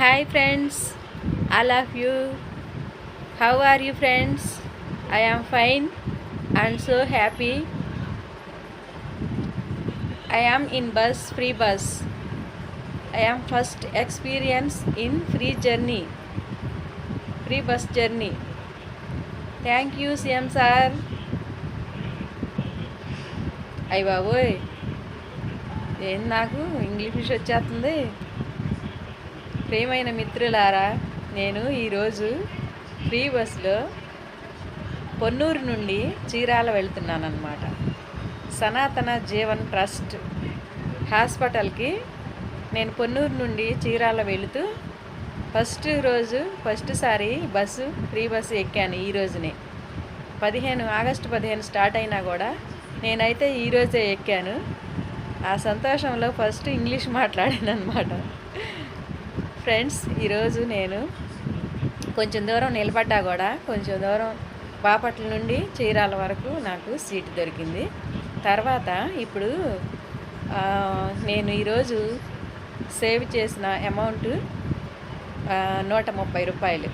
Hi friends, all of you. How are you friends? I am fine and so happy. I am in free bus. I am first experience in free bus journey. Thank you CM sir. అయ్య బాబోయ్, నాకు English వచ్చేస్తుంది. ప్రియమైన మిత్రులారా, నేను ఈరోజు free బస్సులో పొన్నూరు నుండి చీరాల వెళ్తున్నాను అన్నమాట. సనాతన జీవన్ ట్రస్ట్ హాస్పిటల్కి నేను పొన్నూరు నుండి చీరాల వెళుతూ ఫస్ట్ సారి ఫ్రీ బస్సు ఎక్కాను. ఈ రోజునే ఆగస్టు 15 స్టార్ట్ అయినా కూడా నేనైతే ఈరోజే ఎక్కాను. ఆ సంతోషంలో ఫస్ట్ ఇంగ్లీష్ మాట్లాడాను అనమాట. ఫ్రెండ్స్, ఈరోజు నేను కొంచెం దూరం నిలబడ్డా కూడా కొంచెం దూరం బాపట్ల నుండి చీరాల వరకు నాకు సీటు దొరికింది. తర్వాత ఇప్పుడు నేను ఈరోజు సేవ్ చేసిన అమౌంట్ 130 రూపాయలు.